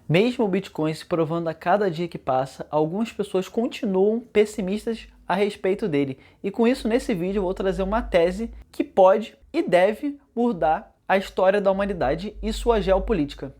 Mesmo o Bitcoin se provando a cada dia que passa, algumas pessoas continuam pessimistas a respeito dele. E com isso, nesse vídeo, eu vou trazer uma tese que pode e deve mudar a história da humanidade e sua geopolítica.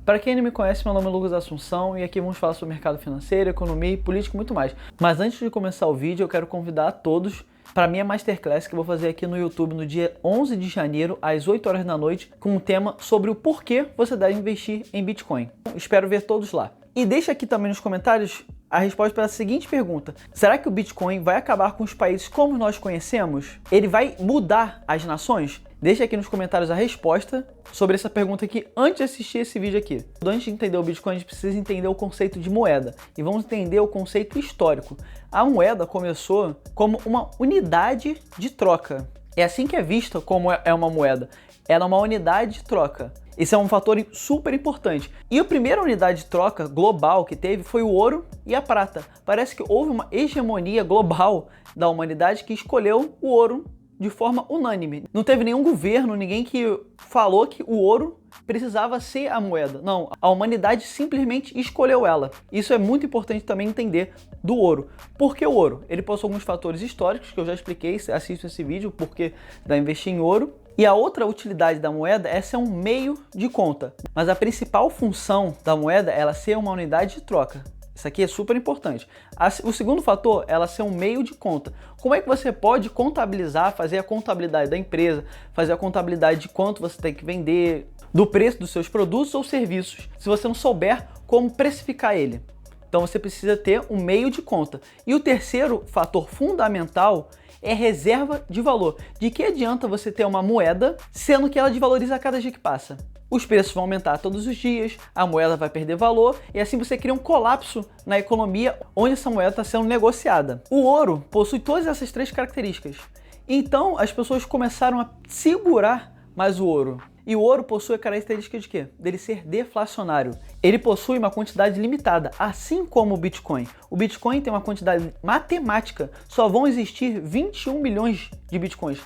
Para quem não me conhece, meu nome é Lucas Assunção e aqui vamos falar sobre mercado financeiro, economia, política e muito mais. Mas antes de começar o vídeo, eu quero convidar a todos para a minha Masterclass que eu vou fazer aqui no YouTube no dia 11 de janeiro, às 8 horas da noite, com um tema sobre o porquê você deve investir em Bitcoin. Espero ver todos lá. E deixa aqui também nos comentários a resposta para a seguinte pergunta: será que o Bitcoin vai acabar com os países como nós conhecemos? Ele vai mudar as nações? Deixa aqui nos comentários a resposta sobre essa pergunta aqui antes de assistir esse vídeo aqui. Antes de entender o Bitcoin, a gente precisa entender o conceito de moeda e vamos entender o conceito histórico. A moeda começou como uma unidade de troca. É assim que é vista como é uma moeda. Ela é uma unidade de troca. Esse é um fator super importante. E a primeira unidade de troca global que teve foi o ouro e a prata. Parece que houve uma hegemonia global da humanidade que escolheu o ouro de forma unânime. Não teve nenhum governo, ninguém que falou que o ouro precisava ser a moeda. Não, a humanidade simplesmente escolheu ela. Isso é muito importante também entender do ouro. Por que o ouro? Ele possui alguns fatores históricos que eu já expliquei, assista esse vídeo, porque dá investir em ouro. E a outra utilidade da moeda é ser um meio de conta. Mas a principal função da moeda é ela ser uma unidade de troca. Isso aqui é super importante. O segundo fator é ela ser um meio de conta. Como é que você pode contabilizar, fazer a contabilidade da empresa, fazer a contabilidade de quanto você tem que vender, do preço dos seus produtos ou serviços, se você não souber como precificar ele? Então você precisa ter um meio de conta. E o terceiro fator fundamental é reserva de valor. De que adianta você ter uma moeda, sendo que ela desvaloriza a cada dia que passa? Os preços vão aumentar todos os dias, a moeda vai perder valor e assim você cria um colapso na economia onde essa moeda está sendo negociada. O ouro possui todas essas três características. Então as pessoas começaram a segurar mais o ouro. E o ouro possui a característica de quê? Dele ser deflacionário. Ele possui uma quantidade limitada, assim como o Bitcoin. O Bitcoin tem uma quantidade matemática, só vão existir 21 milhões de Bitcoins.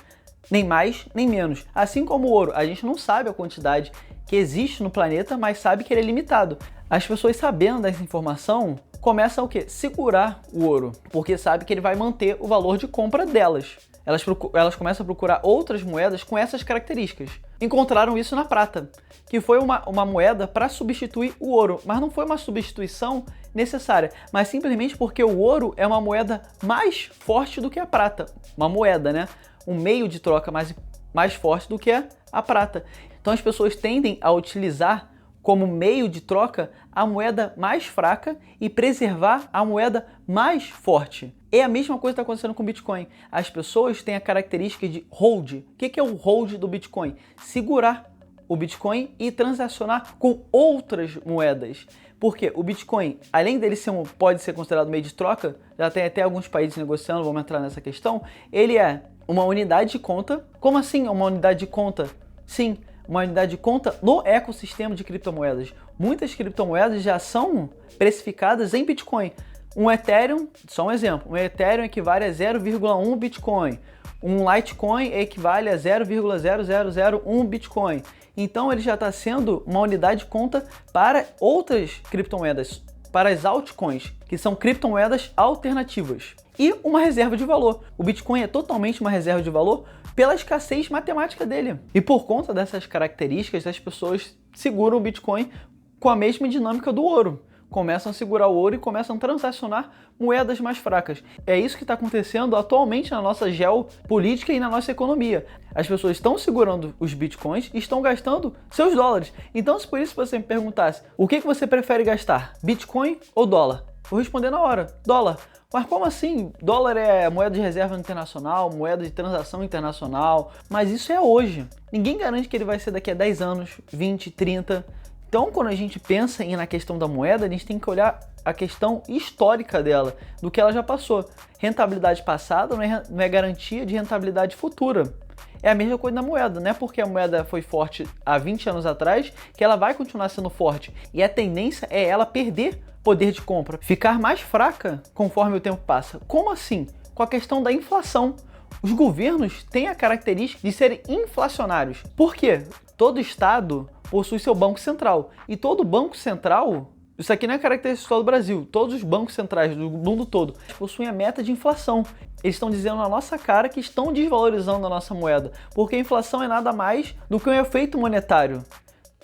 Nem mais, nem menos. Assim como o ouro, a gente não sabe a quantidade que existe no planeta, mas sabe que ele é limitado. As pessoas, sabendo dessa informação, começam a quê? Segurar o ouro, porque sabe que ele vai manter o valor de compra delas. Elas começam a procurar outras moedas com essas características. Encontraram isso na prata, que foi uma moeda para substituir o ouro, mas não foi uma substituição necessária, mas simplesmente porque o ouro é uma moeda mais forte do que a prata. Uma moeda, né? Um meio de troca mais forte do que a prata. Então as pessoas tendem a utilizar como meio de troca a moeda mais fraca e preservar a moeda mais forte. É a mesma coisa que está acontecendo com o Bitcoin. As pessoas têm a característica de hold. O que é o hold do Bitcoin? Segurar o Bitcoin e transacionar com outras moedas. Porque o Bitcoin, além dele pode ser considerado meio de troca, já tem até alguns países negociando, vamos entrar nessa questão, ele é uma unidade de conta. Como assim uma unidade de conta? Sim, uma unidade de conta no ecossistema de criptomoedas. Muitas criptomoedas já são precificadas em Bitcoin. Um Ethereum, só um exemplo, um Ethereum equivale a 0,1 Bitcoin. Um Litecoin equivale a 0,0001 Bitcoin. Então ele já está sendo uma unidade de conta para outras criptomoedas, para as altcoins, que são criptomoedas alternativas. E uma reserva de valor. O Bitcoin é totalmente uma reserva de valor pela escassez matemática dele. E por conta dessas características, as pessoas seguram o Bitcoin com a mesma dinâmica do ouro. Começam a segurar o ouro e começam a transacionar moedas mais fracas. É isso que está acontecendo atualmente na nossa geopolítica e na nossa economia. As pessoas estão segurando os bitcoins e estão gastando seus dólares. Então, se por isso você me perguntasse, o que você prefere gastar, Bitcoin ou dólar? Vou responder na hora, dólar. Mas como assim? Dólar é moeda de reserva internacional, moeda de transação internacional, mas isso é hoje. Ninguém garante que ele vai ser daqui a 10 anos, 20, 30. Então, quando a gente pensa na questão da moeda, a gente tem que olhar a questão histórica dela, do que ela já passou. Rentabilidade passada não é garantia de rentabilidade futura. É a mesma coisa na moeda, não é porque a moeda foi forte há 20 anos atrás que ela vai continuar sendo forte. E a tendência é ela perder poder de compra, ficar mais fraca conforme o tempo passa. Como assim? Com a questão da inflação. Os governos têm a característica de serem inflacionários. Por quê? Todo estado possui seu banco central. E todo banco central, isso aqui não é característica só do Brasil, todos os bancos centrais do mundo todo possuem a meta de inflação. Eles estão dizendo na nossa cara que estão desvalorizando a nossa moeda, porque a inflação é nada mais do que um efeito monetário,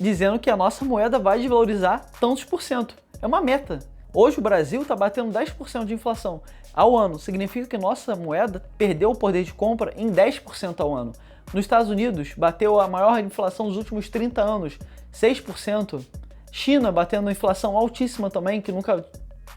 dizendo que a nossa moeda vai desvalorizar tantos por cento. É uma meta. Hoje o Brasil está batendo 10% de inflação ao ano. Significa que nossa moeda perdeu o poder de compra em 10% ao ano. Nos Estados Unidos, bateu a maior inflação dos últimos 30 anos, 6%. China batendo inflação altíssima também, que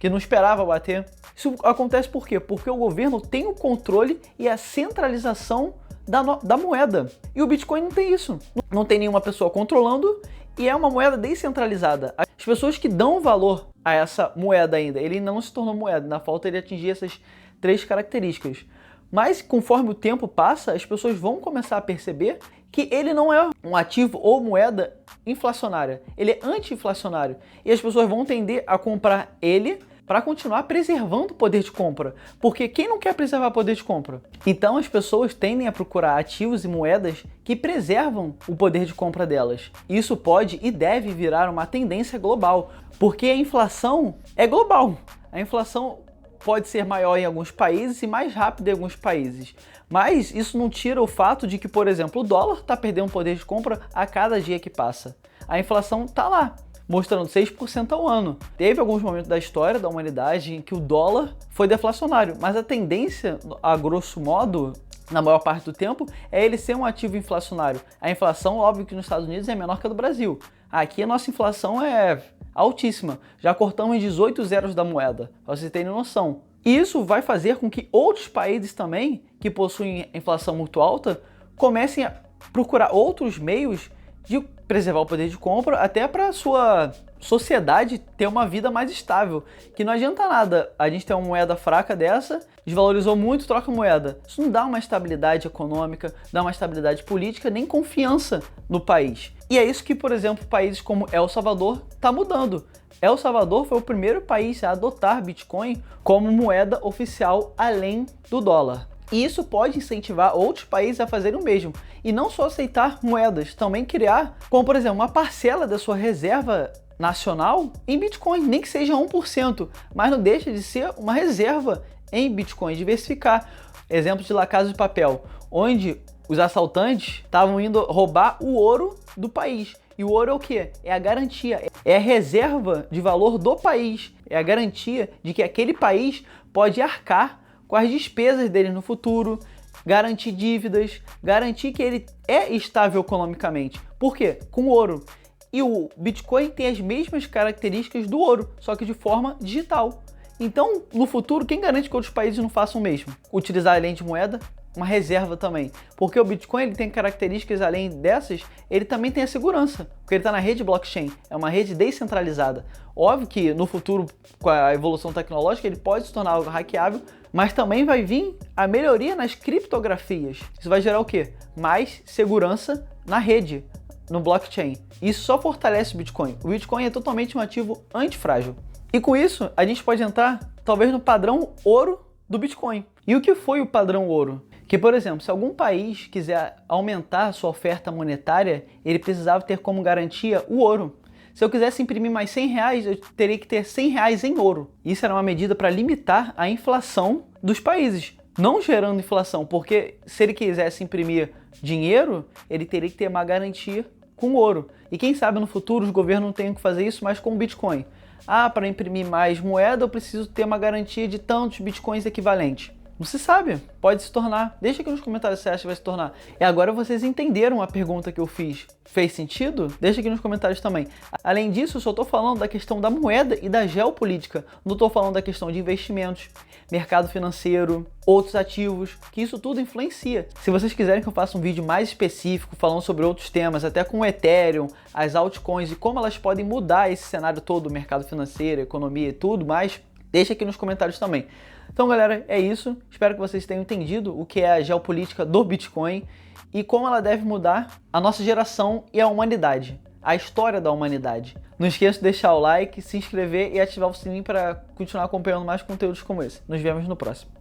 não esperava bater. Isso acontece por quê? Porque o governo tem o controle e a centralização da moeda. E o Bitcoin não tem isso. Não tem nenhuma pessoa controlando e é uma moeda descentralizada. As pessoas que dão valor a essa moeda ainda, ele ainda não se tornou moeda, ainda falta ele atingir essas 3 características. Mas conforme o tempo passa, as pessoas vão começar a perceber que ele não é um ativo ou moeda inflacionária, ele é anti-inflacionário. E as pessoas vão tender a comprar ele para continuar preservando o poder de compra. Porque quem não quer preservar o poder de compra? Então as pessoas tendem a procurar ativos e moedas que preservam o poder de compra delas. Isso pode e deve virar uma tendência global, porque a inflação é global. A inflação pode ser maior em alguns países e mais rápida em alguns países. Mas isso não tira o fato de que, por exemplo, o dólar está perdendo poder de compra a cada dia que passa. A inflação está lá, mostrando 6% ao ano. Teve alguns momentos da história da humanidade em que o dólar foi deflacionário, mas a tendência, a grosso modo, na maior parte do tempo, é ele ser um ativo inflacionário. A inflação, óbvio que nos Estados Unidos é menor que a do Brasil. Aqui a nossa inflação é altíssima. Já cortamos 18 zeros da moeda, para vocês terem noção. E isso vai fazer com que outros países também, que possuem inflação muito alta, comecem a procurar outros meios de preservar o poder de compra, até para a sua sociedade ter uma vida mais estável. Que não adianta nada a gente ter uma moeda fraca dessa, desvalorizou muito, troca moeda. Isso não dá uma estabilidade econômica, dá uma estabilidade política, nem confiança no país. E é isso que, por exemplo, países como El Salvador está mudando. El Salvador foi o primeiro país a adotar Bitcoin como moeda oficial além do dólar. E isso pode incentivar outros países a fazerem o mesmo. E não só aceitar moedas, também criar, como por exemplo, uma parcela da sua reserva nacional em Bitcoin, nem que seja 1%, mas não deixa de ser uma reserva em Bitcoin, diversificar. Exemplo de La Casa de Papel, onde os assaltantes estavam indo roubar o ouro do país. E o ouro é o quê? É a garantia, é a reserva de valor do país, é a garantia de que aquele país pode arcar com as despesas dele no futuro, garantir dívidas, garantir que ele é estável economicamente. Por quê? Com ouro. E o Bitcoin tem as mesmas características do ouro, só que de forma digital. Então, no futuro, quem garante que outros países não façam o mesmo? Utilizar além de moeda, uma reserva também. Porque o Bitcoin ele tem características além dessas, ele também tem a segurança, porque ele está na rede blockchain, é uma rede descentralizada. Óbvio que no futuro, com a evolução tecnológica, ele pode se tornar algo hackeável, mas também vai vir a melhoria nas criptografias. Isso vai gerar o quê? Mais segurança na rede, no blockchain. Isso só fortalece o Bitcoin. O Bitcoin é totalmente um ativo antifrágil. E com isso, a gente pode entrar, talvez, no padrão ouro do Bitcoin. E o que foi o padrão ouro? Que, por exemplo, se algum país quiser aumentar a sua oferta monetária, ele precisava ter como garantia o ouro. Se eu quisesse imprimir mais 100 reais, eu teria que ter 100 reais em ouro. Isso era uma medida para limitar a inflação dos países, não gerando inflação, porque se ele quisesse imprimir dinheiro, ele teria que ter uma garantia com ouro. E quem sabe no futuro os governos não tenham que fazer isso mais com o Bitcoin. Ah, para imprimir mais moeda eu preciso ter uma garantia de tantos Bitcoins equivalentes. Não se sabe, pode se tornar. Deixa aqui nos comentários se você acha que vai se tornar. E agora vocês entenderam a pergunta que eu fiz. Fez sentido? Deixa aqui nos comentários também. Além disso, eu só estou falando da questão da moeda e da geopolítica. Não estou falando da questão de investimentos, mercado financeiro, outros ativos, que isso tudo influencia. Se vocês quiserem que eu faça um vídeo mais específico, falando sobre outros temas, até com o Ethereum, as altcoins e como elas podem mudar esse cenário todo, o mercado financeiro, economia e tudo mais, deixa aqui nos comentários também. Então, galera, é isso. Espero que vocês tenham entendido o que é a geopolítica do Bitcoin e como ela deve mudar a nossa geração e a humanidade, a história da humanidade. Não esqueça de deixar o like, se inscrever e ativar o sininho para continuar acompanhando mais conteúdos como esse. Nos vemos no próximo.